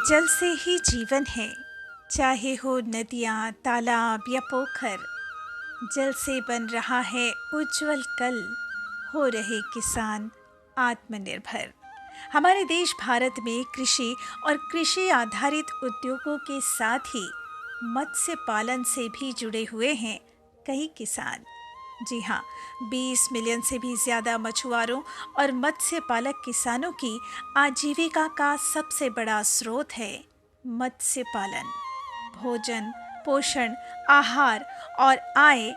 जल से ही जीवन है, चाहे हो नदियाँ, तालाब या पोखर। जल से बन रहा है उज्जवल कल, हो रहे किसान आत्मनिर्भर। हमारे देश भारत में कृषि और कृषि आधारित उद्योगों के साथ ही मत्स्य पालन से भी जुड़े हुए हैं कई किसान। जी हाँ, 20 मिलियन से भी ज़्यादा मछुआरों और मत्स्य पालक किसानों की आजीविका का सबसे बड़ा स्रोत है मत्स्य पालन। भोजन, पोषण, आहार और आय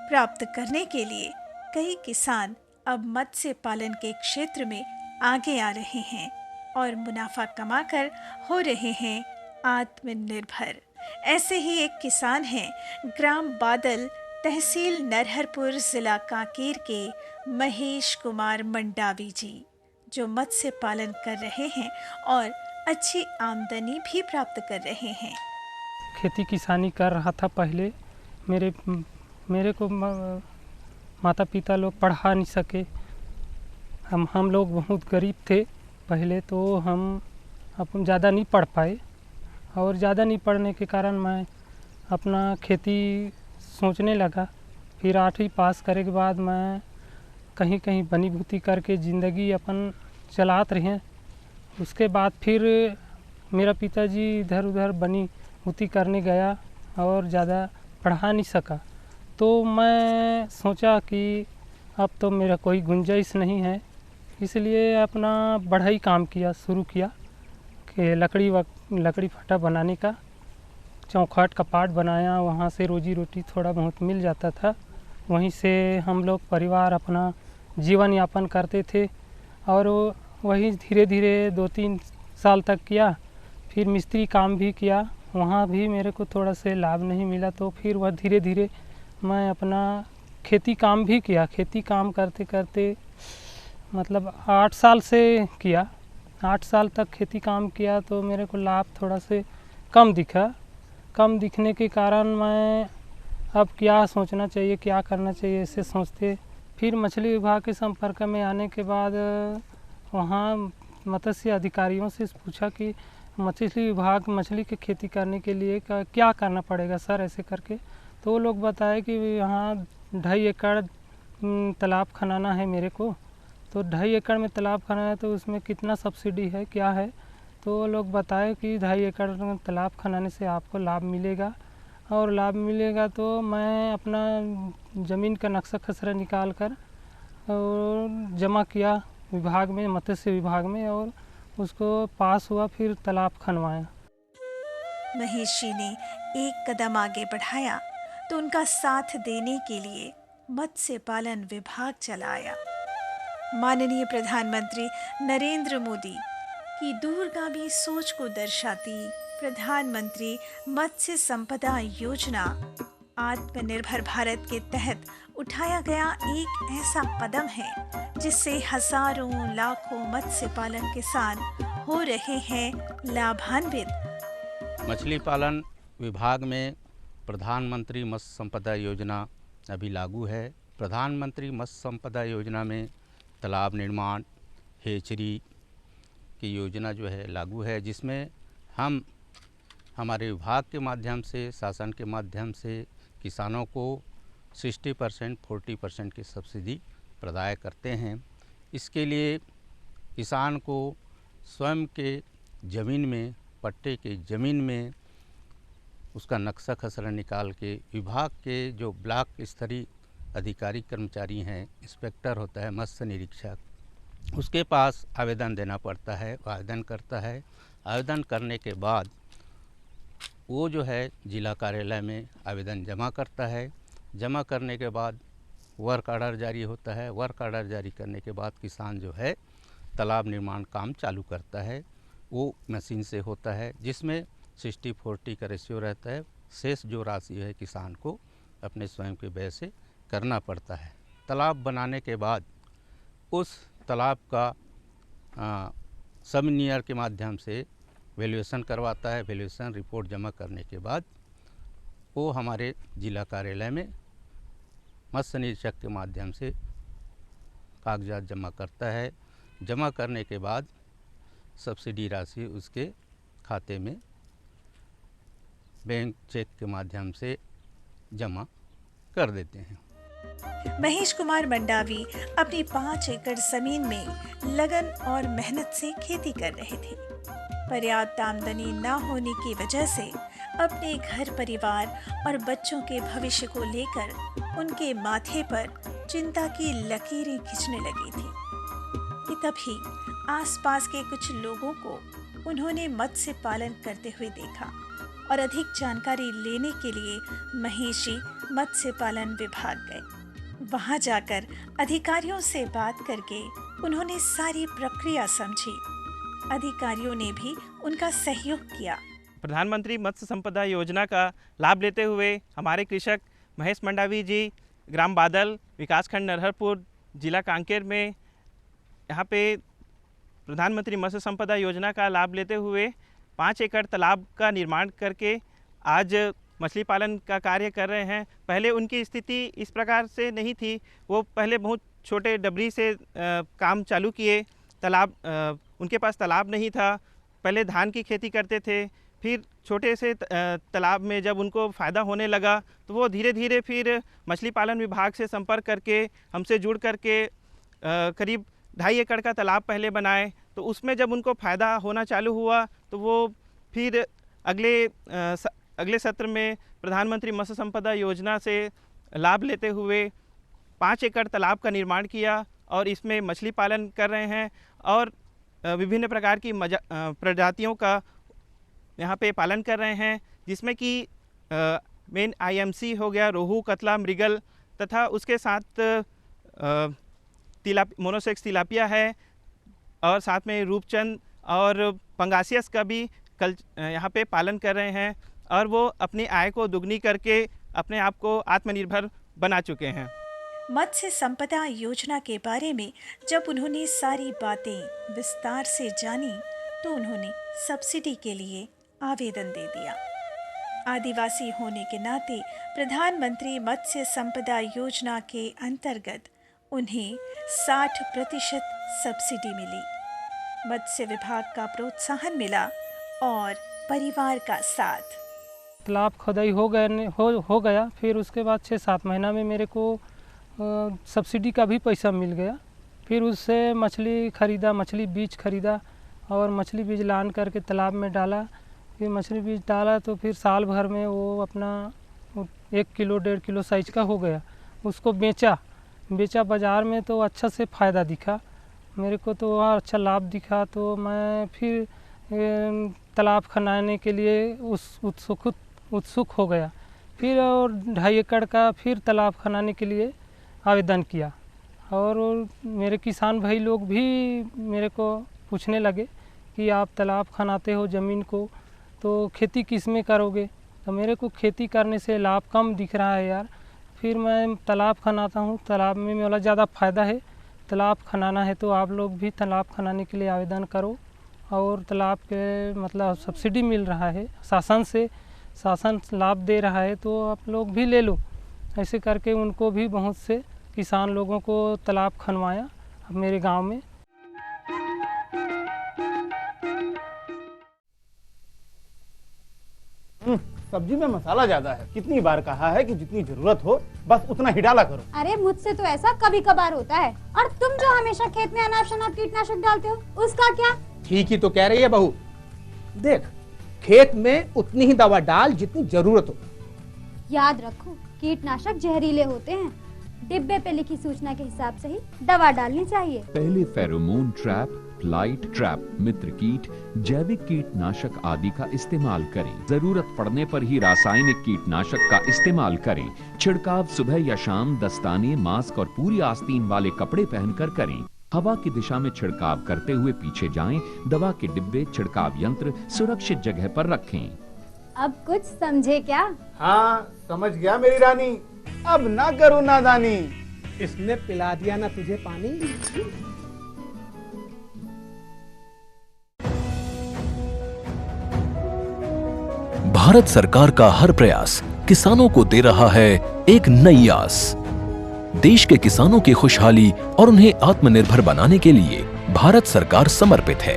प्राप्त करने के लिए कई किसान अब मत्स्य पालन के क्षेत्र में आगे आ रहे हैं और मुनाफा कमाकर हो रहे हैं आत्मनिर्भर। ऐसे ही एक किसान हैं ग्राम बादल, तहसील नरहरपुर, जिला कांकेर के महेश कुमार मंडावी जी, जो मत्स्य पालन कर रहे हैं और अच्छी आमदनी भी प्राप्त कर रहे हैं। खेती किसानी कर रहा था पहले। मेरे मेरे को माता पिता लोग पढ़ा नहीं सके। हम लोग बहुत गरीब थे पहले, तो हम अपन ज़्यादा नहीं पढ़ पाए, और ज़्यादा नहीं पढ़ने के कारण मैं अपना खेती सोचने लगा। फिर 8वीं पास करे के बाद मैं कहीं कहीं बनी भूती करके ज़िंदगी अपन चलात रहे। उसके बाद फिर मेरा पिताजी इधर उधर बनी भूती करने गया और ज़्यादा पढ़ा नहीं सका। तो मैं सोचा कि अब तो मेरा कोई गुंजाइश नहीं है, इसलिए अपना बढ़ई काम किया शुरू किया कि लकड़ी फटा बनाने का चौखट कपाट बनाया। वहाँ से रोजी रोटी थोड़ा बहुत मिल जाता था, वहीं से हम लोग परिवार अपना जीवन यापन करते थे। और वही धीरे धीरे 2-3 साल तक किया। फिर मिस्त्री काम भी किया, वहाँ भी मेरे को थोड़ा से लाभ नहीं मिला, तो फिर वह धीरे धीरे मैं अपना खेती काम भी किया। खेती काम करते करते मतलब 8 साल से किया। 8 साल तक खेती काम किया तो मेरे को लाभ थोड़ा से कम दिखा। कम दिखने के कारण मैं अब क्या सोचना चाहिए, क्या करना चाहिए, ऐसे सोचते फिर मछली विभाग के संपर्क में आने के बाद वहाँ मत्स्य अधिकारियों से पूछा कि मछली विभाग मछली की खेती करने के लिए क्या करना पड़ेगा सर, ऐसे करके। तो वो लोग बताए कि यहाँ 2.5 एकड़ तालाब खनाना है मेरे को। तो 2.5 एकड़ में तालाब खनाना है तो उसमें कितना सब्सिडी है, क्या है। तो वो लोग बताए कि 2.5 एकड़ तालाब खनाने से आपको लाभ मिलेगा, और लाभ मिलेगा तो मैं अपना ज़मीन का नक्शा खसरा निकाल कर और जमा किया विभाग में, मत्स्य विभाग में, और उसको पास हुआ। फिर तालाब खनवाया। महेश जी ने एक कदम आगे बढ़ाया तो उनका साथ देने के लिए मत्स्य पालन विभाग चला आया। माननीय प्रधानमंत्री नरेंद्र मोदी की दूरगामी सोच को दर्शाती प्रधानमंत्री मत्स्य संपदा योजना आत्मनिर्भर भारत के तहत उठाया गया एक ऐसा कदम है जिससे हजारों लाखों मत्स्य पालन किसान हो रहे हैं लाभान्वित। मछली पालन विभाग में प्रधानमंत्री मत्स्य संपदा योजना अभी लागू है। प्रधानमंत्री मत्स्य संपदा योजना में तालाब निर्माण, हेचरी की योजना जो है लागू है, जिसमें हम हमारे विभाग के माध्यम से, शासन के माध्यम से किसानों को 60%, 40% की सब्सिडी प्रदान करते हैं। इसके लिए किसान को स्वयं के ज़मीन में, पट्टे के ज़मीन में उसका नक्शा खसरा निकाल के विभाग के जो ब्लॉक स्तरीय अधिकारी कर्मचारी हैं, इंस्पेक्टर होता है, मत्स्य निरीक्षक, उसके पास आवेदन देना पड़ता है। वो आवेदन करता है। आवेदन करने के बाद वो जो है जिला कार्यालय में आवेदन जमा करता है। जमा करने के बाद वर्क ऑर्डर जारी होता है। वर्क ऑर्डर जारी करने के बाद किसान जो है तालाब निर्माण काम चालू करता है। वो मशीन से होता है, जिसमें 60-40 का रेशियो रहता है। शेष जो राशि है किसान को अपने स्वयं के व्यय से करना पड़ता है। तालाब बनाने के बाद उस तालाब का सब इंजीनियर के माध्यम से वैल्यूएशन करवाता है। वैल्यूएशन रिपोर्ट जमा करने के बाद वो हमारे जिला कार्यालय में मत्स्य निरीक्षक के माध्यम से कागजात जमा करता है। जमा करने के बाद सब्सिडी राशि उसके खाते में बैंक चेक के माध्यम से जमा कर देते हैं। महेश कुमार मंडावी अपनी 5 एकड़ जमीन में लगन और मेहनत से खेती कर रहे थे। पर्याप्त आमदनी न होने की वजह से अपने घर परिवार और बच्चों के भविष्य को लेकर उनके माथे पर चिंता की लकीरें खिंचने लगी थी कि तभी आसपास के कुछ लोगों को उन्होंने मत्स्य पालन करते हुए देखा और अधिक जानकारी लेने के लिए महेशी मत्स्य पालन विभाग गए। वहां जाकर अधिकारियों से बात करके उन्होंने सारी प्रक्रिया समझी। अधिकारियों ने भी उनका सहयोग किया। प्रधानमंत्री मत्स्य संपदा योजना का लाभ लेते हुए हमारे कृषक महेश मंडावी जी ग्राम बादल, विकासखंड नरहरपुर, जिला कांकेर में यहाँ पे प्रधानमंत्री मत्स्य संपदा योजना का लाभ लेते हुए 5 एकड़ तालाब का निर्माण करके आज मछली पालन का कार्य कर रहे हैं। पहले उनकी स्थिति इस प्रकार से नहीं थी। वो पहले बहुत छोटे डबरी से काम चालू किए। उनके पास तालाब नहीं था। पहले धान की खेती करते थे, फिर छोटे से तालाब में जब उनको फ़ायदा होने लगा तो वो धीरे धीरे फिर मछली पालन विभाग से संपर्क करके हमसे जुड़ करके करीब 2.5 एकड़ का तालाब पहले बनाए। तो उसमें जब उनको फ़ायदा होना चालू हुआ तो वो फिर अगले सत्र में प्रधानमंत्री मत्स्य संपदा योजना से लाभ लेते हुए 5 एकड़ तालाब का निर्माण किया और इसमें मछली पालन कर रहे हैं और विभिन्न प्रकार की प्रजातियों का यहाँ पे पालन कर रहे हैं, जिसमें कि मेन IMC हो गया, रोहू, कतला, मृगल तथा उसके साथ मोनोसेक्स तिलापिया है और साथ में रूपचंद और पंगासियस का भी यहाँ पे पालन कर रहे हैं और वो अपनी आय को दुगनी करके अपने आप को आत्मनिर्भर बना चुके हैं। मत्स्य संपदा योजना के बारे में जब उन्होंने सारी बातें विस्तार से जानी तो उन्होंने सब्सिडी के लिए आवेदन दे दिया। आदिवासी होने के नाते प्रधानमंत्री मत्स्य संपदा योजना के अंतर्गत उन्हें 60% सब्सिडी मिली। मत्स्य विभाग का प्रोत्साहन मिला और परिवार का साथ। तालाब खुदाई हो गया। फिर उसके बाद 6-7 महीना में मेरे को सब्सिडी का भी पैसा मिल गया। फिर उससे मछली खरीदा, मछली बीज खरीदा और मछली बीज लान करके तालाब में डाला। फिर मछली बीज डाला तो फिर साल भर में वो अपना 1 किलो 1.5 किलो साइज का हो गया। उसको बेचा बाज़ार में तो अच्छा से फ़ायदा दिखा मेरे को, तो वहाँ अच्छा लाभ दिखा। तो मैं फिर तालाब खनाने के लिए उत्सुक हो गया। फिर और 2.5 एकड़ का फिर तालाब खनाने के लिए आवेदन किया और मेरे किसान भाई लोग भी मेरे को पूछने लगे कि आप तालाब खनाते हो ज़मीन को, तो खेती किस में करोगे? तो मेरे को खेती करने से लाभ कम दिख रहा है यार। फिर मैं तालाब खनाता हूँ, तालाब में मेरा ज़्यादा फ़ायदा है। तालाब खनाना है तो आप लोग भी तालाब खनाने के लिए आवेदन करो और तालाब के मतलब सब्सिडी मिल रहा है, शासन लाभ दे रहा है, तो आप लोग भी ले लो। ऐसे करके उनको भी बहुत से किसान लोगों को तालाब खनवाया मेरे गांव में। सब्जी में मसाला ज्यादा है। कितनी बार कहा है कि जितनी जरूरत हो बस उतना ही डाला करो। अरे मुझसे तो ऐसा कभी कभार होता है। और तुम जो हमेशा खेत में अनाप शनाप कीटनाशक डालते हो उसका क्या? ठीक ही तो कह रही है बहू। देख, खेत में उतनी ही दवा डाल जितनी जरूरत हो। याद रखो, कीटनाशक जहरीले होते हैं। डिब्बे पे लिखी सूचना के हिसाब से ही दवा डालनी चाहिए। पहले फेरोमोन ट्रैप, फ्लाइट ट्रैप, मित्र कीट, जैविक कीटनाशक आदि का इस्तेमाल करें। जरूरत पड़ने पर ही रासायनिक कीटनाशक का इस्तेमाल करें। छिड़काव सुबह या शाम दस्ताने, मास्क और पूरी आस्तीन वाले कपड़े पहनकर करें। हवा की दिशा में छिड़काव करते हुए पीछे जाएं। दवा के डिब्बे, छिड़काव यंत्र सुरक्षित जगह पर रखें। अब कुछ समझे क्या? हाँ, समझ गया मेरी रानी। अब ना करो नादानी। इसने पिला दिया ना तुझे पानी। भारत सरकार का हर प्रयास किसानों को दे रहा है एक नई आस। देश के किसानों की खुशहाली और उन्हें आत्मनिर्भर बनाने के लिए भारत सरकार समर्पित है।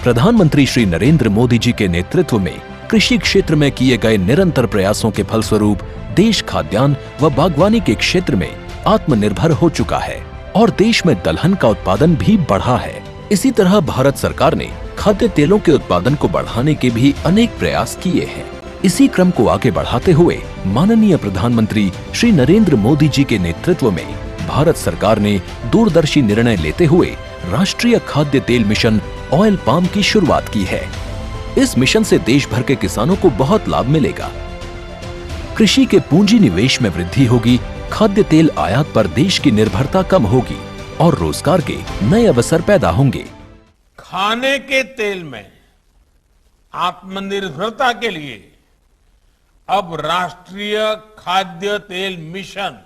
प्रधानमंत्री श्री नरेंद्र मोदी जी के नेतृत्व में कृषि क्षेत्र में किए गए निरंतर प्रयासों के फलस्वरूप देश खाद्यान्न व बागवानी के क्षेत्र में आत्मनिर्भर हो चुका है और देश में दलहन का उत्पादन भी बढ़ा है। इसी तरह भारत सरकार ने खाद्य तेलों के उत्पादन को बढ़ाने के भी अनेक प्रयास किए हैं। इसी क्रम को आगे बढ़ाते हुए माननीय प्रधानमंत्री श्री नरेंद्र मोदी जी के नेतृत्व में भारत सरकार ने दूरदर्शी निर्णय लेते हुए राष्ट्रीय खाद्य तेल मिशन ऑयल पाम की शुरुआत की है। इस मिशन से देश भर के किसानों को बहुत लाभ मिलेगा। कृषि के पूंजी निवेश में वृद्धि होगी, खाद्य तेल आयात पर देश की निर्भरता कम होगी और रोजगार के नए अवसर पैदा होंगे। खाने के तेल में आत्मनिर्भरता के लिए अब राष्ट्रीय खाद्य तेल मिशन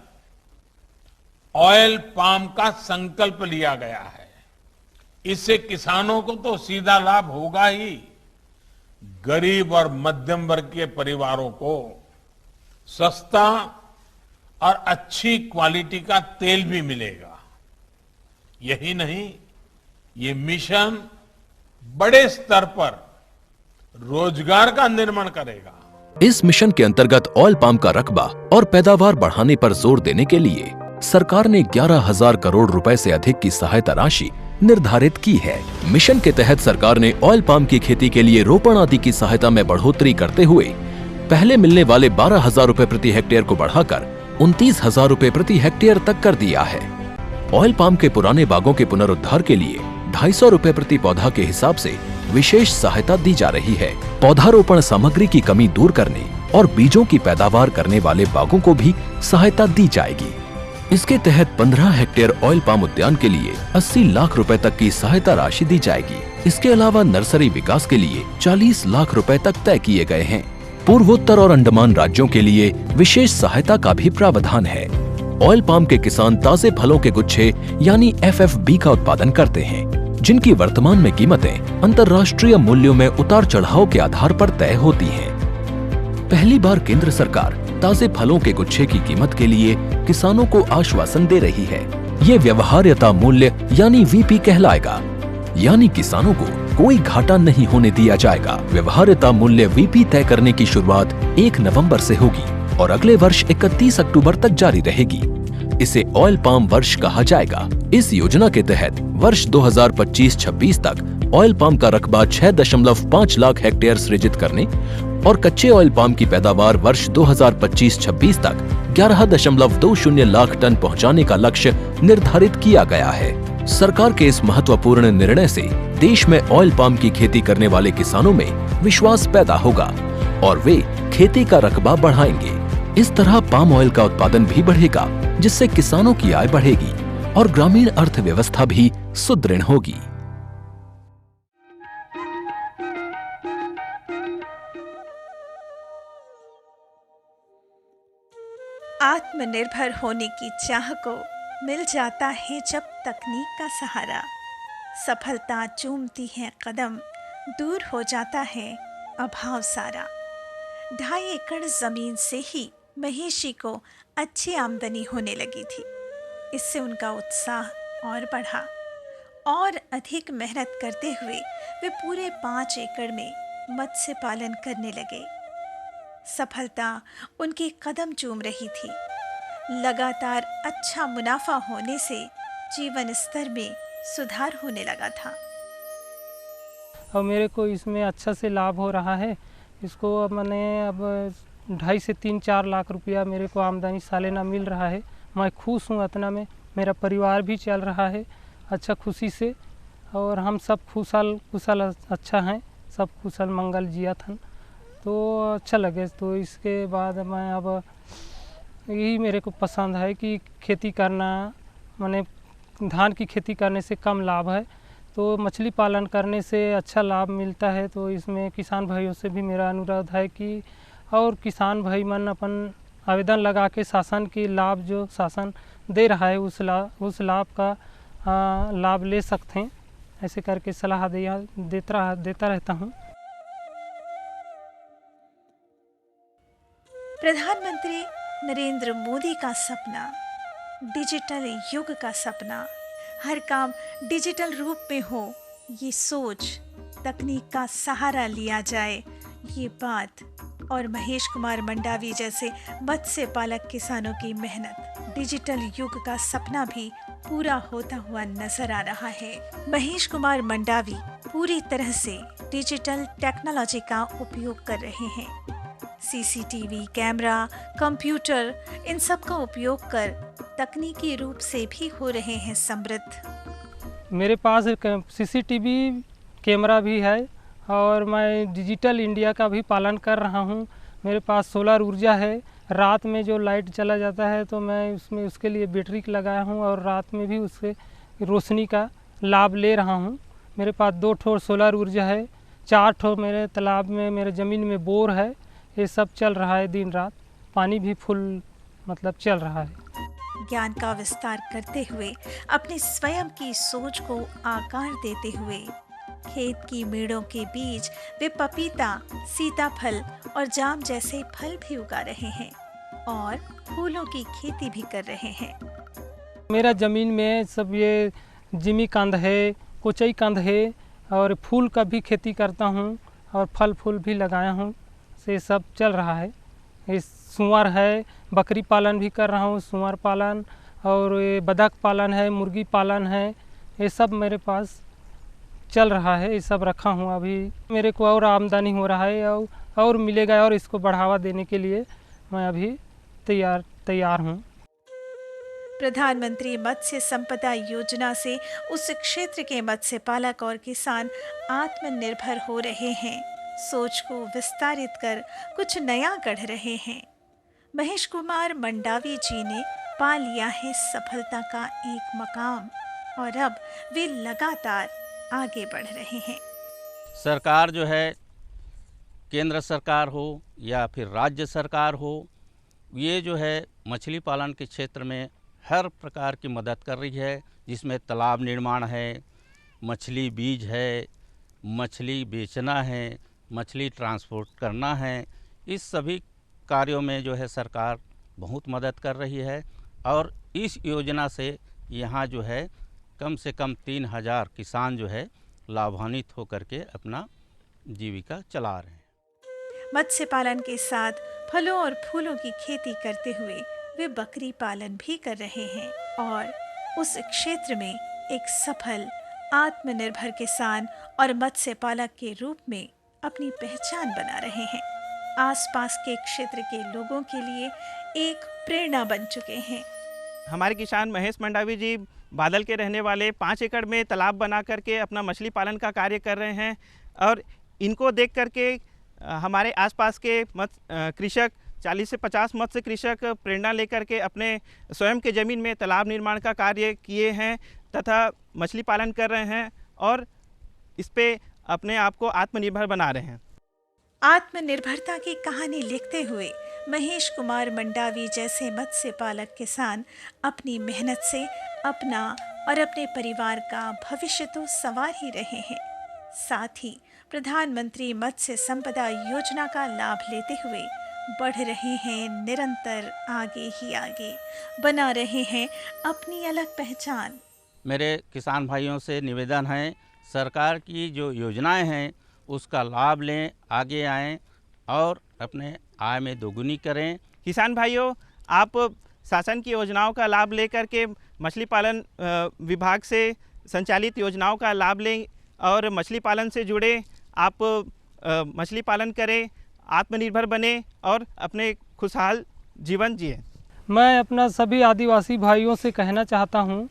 ऑयल पाम का संकल्प लिया गया है। इससे किसानों को तो सीधा लाभ होगा ही, गरीब और मध्यम वर्ग के परिवारों को सस्ता और अच्छी क्वालिटी का तेल भी मिलेगा। यही नहीं, ये मिशन बड़े स्तर पर रोजगार का निर्माण करेगा। इस मिशन के अंतर्गत ऑयल पाम का रकबा और पैदावार बढ़ाने पर जोर देने के लिए सरकार ने 11,000 करोड़ रुपए से अधिक की सहायता राशि निर्धारित की है। मिशन के तहत सरकार ने ऑयल पाम की खेती के लिए रोपण आदि की सहायता में बढ़ोतरी करते हुए पहले मिलने वाले 12,000 रुपए प्रति हेक्टेयर को बढ़ाकर 29,000 रुपए प्रति हेक्टेयर तक कर दिया है। ऑयल पाम के पुराने बागों के पुनरुद्धार के लिए 250 रुपए प्रति पौधा के हिसाब से विशेष सहायता दी जा रही है। पौधारोपण सामग्री की कमी दूर करने और बीजों की पैदावार करने वाले बागों को भी सहायता दी जाएगी। इसके तहत 15 हेक्टेयर ऑयल पाम उद्यान के लिए 80 लाख रुपए तक की सहायता राशि दी जाएगी। इसके अलावा नर्सरी विकास के लिए 40 लाख रुपए तक तय किए गए हैं। पूर्वोत्तर और अंडमान राज्यों के लिए विशेष सहायता का भी प्रावधान है। ऑयल पाम के किसान ताजे फलों के गुच्छे यानी FFB का उत्पादन करते हैं, जिनकी वर्तमान में कीमतें अंतर्राष्ट्रीय मूल्यों में उतार चढ़ाव के आधार पर तय होती हैं। पहली बार केंद्र सरकार ताजे फलों के गुच्छे की कीमत के लिए किसानों को आश्वासन दे रही है। ये व्यवहार्यता मूल्य यानी VP कहलाएगा, यानी किसानों को कोई घाटा नहीं होने दिया जाएगा। व्यवहार्यता मूल्य VP तय करने की शुरुआत 1 नवंबर से होगी और अगले वर्ष 31 अक्टूबर तक जारी रहेगी। इसे ऑयल पाम वर्ष कहा जाएगा। इस योजना के तहत वर्ष 2025-26 तक ऑयल पाम का रकबा 6.5 लाख हेक्टेयर सृजित करने और कच्चे ऑयल पाम की पैदावार वर्ष 2025-26 तक 11.20 लाख टन पहुंचाने का लक्ष्य निर्धारित किया गया है। सरकार के इस महत्वपूर्ण निर्णय से देश में ऑयल पाम की खेती करने वाले किसानों में विश्वास पैदा होगा और वे खेती का रकबा बढ़ाएंगे। इस तरह पाम ऑयल का उत्पादन भी बढ़ेगा, जिससे किसानों की आय बढ़ेगी और ग्रामीण अर्थव्यवस्था भी सुदृढ़ होगी। आत्मनिर्भर होने की चाह को मिल जाता है जब तकनीक का सहारा। सफलता चूमती है कदम, दूर हो जाता है अभाव सारा। 2.5 एकड़ जमीन से ही महेशी को अच्छी आमदनी होने लगी थी। इससे उनका उत्साह और बढ़ा और अधिक मेहनत करते हुए वे पूरे 5 एकड़ में मत्स्य पालन करने लगे। सफलता उनके कदम चूम रही थी। लगातार अच्छा मुनाफा होने से जीवन स्तर में सुधार होने लगा था। और मेरे को इसमें अच्छा से लाभ हो रहा है। इसको अब मैंने 2.5 से 3-4 लाख रुपया मेरे को आमदनी सालाना मिल रहा है। मैं खुश हूँ इतना में, मेरा परिवार भी चल रहा है अच्छा खुशी से और हम सब कुशल अच्छा हैं, सब कुशल मंगल जिया था तो अच्छा लगे। तो इसके बाद मैं अब यही मेरे को पसंद है कि खेती करना, मैंने धान की खेती करने से कम लाभ है तो मछली पालन करने से अच्छा लाभ मिलता है। तो इसमें किसान भाइयों से भी मेरा अनुरोध है कि और किसान भाई मन अपन आवेदन लगा के शासन की लाभ जो शासन दे रहा है उस लाभ का लाभ ले सकते हैं। ऐसे करके सलाह देता रहता हूँ। प्रधानमंत्री नरेंद्र मोदी का सपना, डिजिटल युग का सपना, हर काम डिजिटल रूप में हो, ये सोच तकनीक का सहारा लिया जाए, ये बात और महेश कुमार मंडावी जैसे मत्स्य पालक किसानों की मेहनत, डिजिटल युग का सपना भी पूरा होता हुआ नजर आ रहा है। महेश कुमार मंडावी पूरी तरह से डिजिटल टेक्नोलॉजी का उपयोग कर रहे हैं। सीसीटीवी कैमरा, कंप्यूटर, इन सब का उपयोग कर तकनीकी रूप से भी हो रहे हैं समृद्ध। मेरे पास सीसीटीवी कैमरा भी है और मैं डिजिटल इंडिया का भी पालन कर रहा हूँ। मेरे पास सोलर ऊर्जा है, रात में जो लाइट चला जाता है तो मैं उसमें उसके लिए बैटरी लगाया हूँ और रात में भी उससे रोशनी का लाभ ले रहा हूँ। मेरे पास 2 ठो सोलर ऊर्जा है, 4 ठो मेरे तालाब में, मेरे ज़मीन में बोर है। ये सब चल रहा है दिन रात, पानी भी फुल मतलब चल रहा है। ज्ञान का विस्तार करते हुए, अपनी स्वयं की सोच को आकार देते हुए, खेत की मेड़ों के बीच वे पपीता, सीताफल और जाम जैसे फल भी उगा रहे हैं और फूलों की खेती भी कर रहे हैं। मेरा ज़मीन में सब ये जिमी कंद है, कोचई कंद है और फूल का भी खेती करता हूँ और फल फूल भी लगाया हूँ। से सब चल रहा है। इस सुअर है, बकरी पालन भी कर रहा हूँ, सुअर पालन और ये बतख पालन है, मुर्गी पालन है, ये सब मेरे पास चल रहा है। ये सब रखा हूँ। अभी मेरे को और आमदनी हो रहा है और मिलेगा और इसको बढ़ावा देने के लिए मैं अभी तैयार हूँ। प्रधानमंत्री मत्स्य संपदा योजना से उस क्षेत्र के मत्स्य पालक और किसान आत्मनिर्भर हो रहे हैं, सोच को विस्तारित कर कुछ नया गढ़ रहे हैं। महेश कुमार मंडावी जी ने पा लिया है सफलता का एक मकाम और अब वे लगातार आगे बढ़ रहे हैं। सरकार जो है, केंद्र सरकार हो या फिर राज्य सरकार हो, ये जो है मछली पालन के क्षेत्र में हर प्रकार की मदद कर रही है, जिसमें तालाब निर्माण है, मछली बीज है, मछली बेचना है, मछली ट्रांसपोर्ट करना है। इस सभी कार्यों में जो है सरकार बहुत मदद कर रही है और इस योजना से यहाँ जो है कम से कम 3000 किसान जो है लाभान्वित होकर के अपना जीविका चला रहे हैं। मत्स्य पालन के साथ फलों और फूलों की खेती करते हुए वे बकरी पालन भी कर रहे हैं और उस क्षेत्र में एक सफल आत्मनिर्भर किसान और मत्स्य पालक के रूप में अपनी पहचान बना रहे हैं। आसपास के क्षेत्र के लोगों के लिए एक प्रेरणा बन चुके हैं। हमारे किसान महेश मंडावी जी बादल के रहने वाले 5 एकड़ में तालाब बना करके अपना मछली पालन का कार्य कर रहे हैं और इनको देख करके हमारे आसपास के कृषक 40 से 50 मत्स्य कृषक प्रेरणा लेकर के अपने स्वयं के ज़मीन में तालाब निर्माण का कार्य किए हैं तथा मछली पालन कर रहे हैं और इस पे अपने आप को आत्मनिर्भर बना रहे हैं। आत्मनिर्भरता की कहानी लिखते हुए महेश कुमार मंडावी जैसे मत्स्य पालक किसान अपनी मेहनत से अपना और अपने परिवार का भविष्य तो संवार ही रहे हैं, साथ ही प्रधानमंत्री मत्स्य संपदा योजना का लाभ लेते हुए बढ़ रहे हैं निरंतर आगे ही आगे, बना रहे हैं अपनी अलग पहचान। मेरे किसान भाइयों से निवेदन है, सरकार की जो योजनाएं हैं उसका लाभ लें, आगे आएं और अपने आय में दोगुनी करें। किसान भाइयों, आप शासन की योजनाओं का लाभ लेकर के मछली पालन विभाग से संचालित योजनाओं का लाभ लें और मछली पालन से जुड़े आप मछली पालन करें, आत्मनिर्भर बने और अपने खुशहाल जीवन जिए। मैं अपना सभी आदिवासी भाइयों से कहना चाहता हूं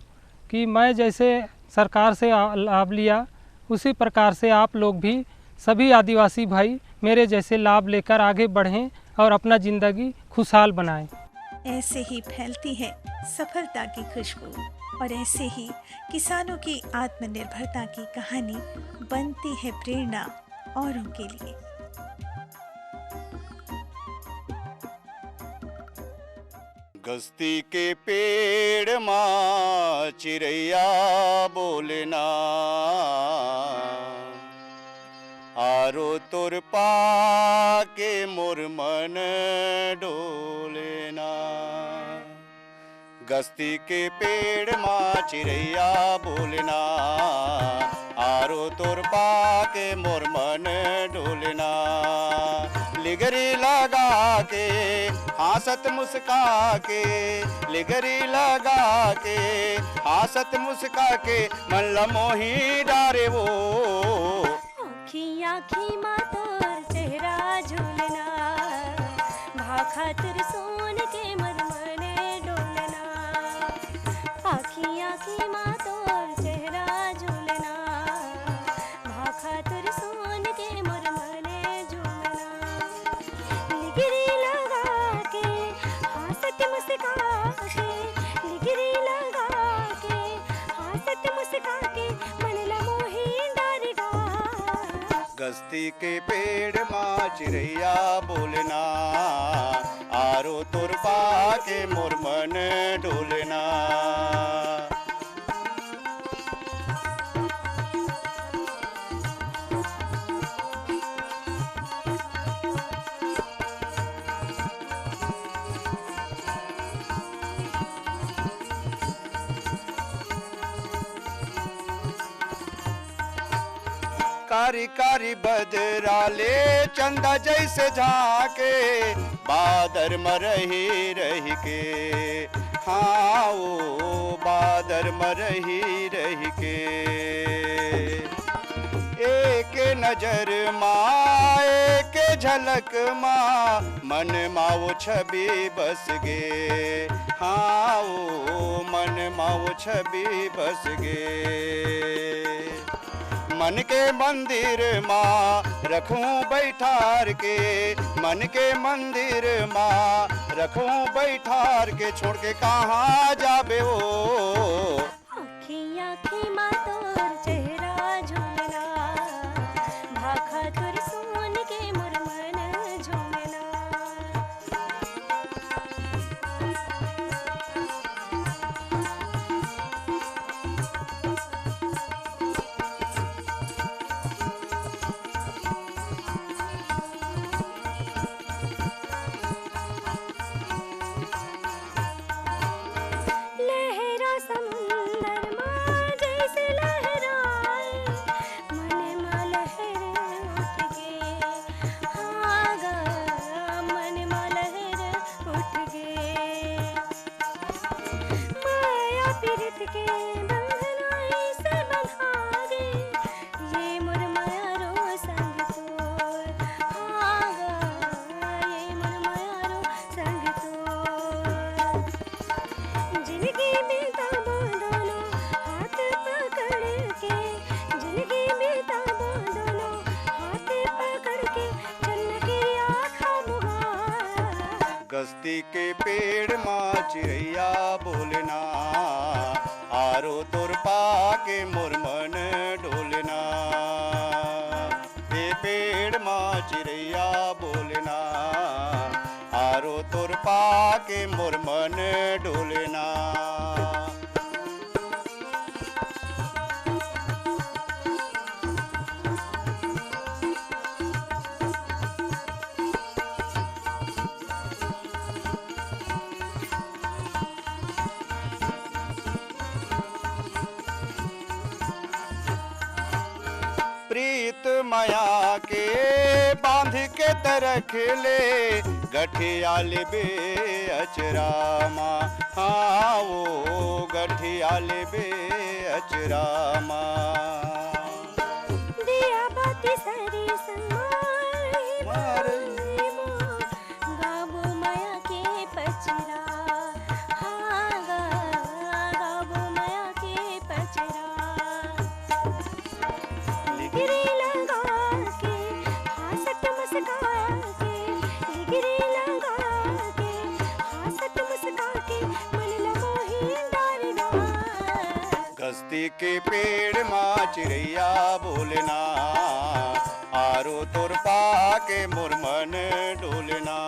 कि मैं जैसे सरकार से लाभ लिया उसी प्रकार से आप लोग भी सभी आदिवासी भाई मेरे जैसे लाभ लेकर आगे बढ़ें और अपना ज़िंदगी खुशहाल बनाएं। ऐसे ही फैलती है सफलता की खुशबू और ऐसे ही किसानों की आत्मनिर्भरता की कहानी बनती है प्रेरणा औरों के लिए। गस्ती के पेड़ माँ चिड़ैया बोलना, आरो तोर पाके मोर मन डोलेना। गस्ती के पेड़ माँ चिड़ैया बोलना, आरो तुर पाके मोर मन डोलना। लिगरी लगा के हासत मुस्का के, लिगरी लगा के हासत मुस्का के, मन लमोही डारे वो। आँखी आँखी माँ तोर चेहरा झूलना, भा खातिर सोन के मन मने डोलना। आँखी आँखी माँ तोर चेहरा झूलना, भा खातिर सोन के मन मने झूलना। लिगरी लगा के हासत मुस्का के, लिगरी लगा के हासत मुस्का के, मन लमोही डारेगा। गस्ती के पेड़ माँ चिड़ैया बोलना, आरो तुर पाके मोर मन डोलना। कारी कारी बदराले चंदा जैसे झाके, बादर मरही रही के। हाँ ओ बादर मरही रही के। एक नजर माँ एक झलक माँ, मन माँ वो छवि बस गे। हाँ ओ मन माँ वो छवि बस गे। मन के मंदिर माँ रखूं बैठार के, मन के मंदिर माँ रखूं बैठार के, छोड़ के कहाँ जाबे हो। आँखी आँखी माँ तोर चेहरा झूलना, भा खातिर सोन के मोर मन झूलना। लहरा समुंदर माँ जैसे लहराए, मन माँ लहर उठ गे। हाँ गा मन माँ लहर उठ गे। माया पीरित के बंधनाई से बंधा गे, ये मोर माया रो संग तोर। हाँ गा ये मोर माया रो संग तोर। जिंदगी में ताबो दोनों हाथ पकड़ के, जिंदगी में ताबो दोनों हाथ पकड़ के, चन्न के आँखा बुआ। गस्ती के पेड़ माँ चिड़ैया बोलना, आरो तुर पाके मोर मन डोलना। ये पेड़ माँ चिड़ैया बोलना, आरो तुर पाके मोर मन डोलना। प्रीत माया के बांध के तरख ले, गठियाल बे अचरा माँ। हाँ वो गठियाल बे अचरा माँ। दिया बाती सारी समाई मोर, गाबो माया के पचरा। हाँ गाबो माया के पचरा। लिगरी लगा के हासत मुस्का के, लिगरी लगा के हासत मुस्का के, मन लमोही डारेगा। गस्ती के पेड़ माँ चिड़ैया बोलना, आरो तुर पाके मोर मन डोलना।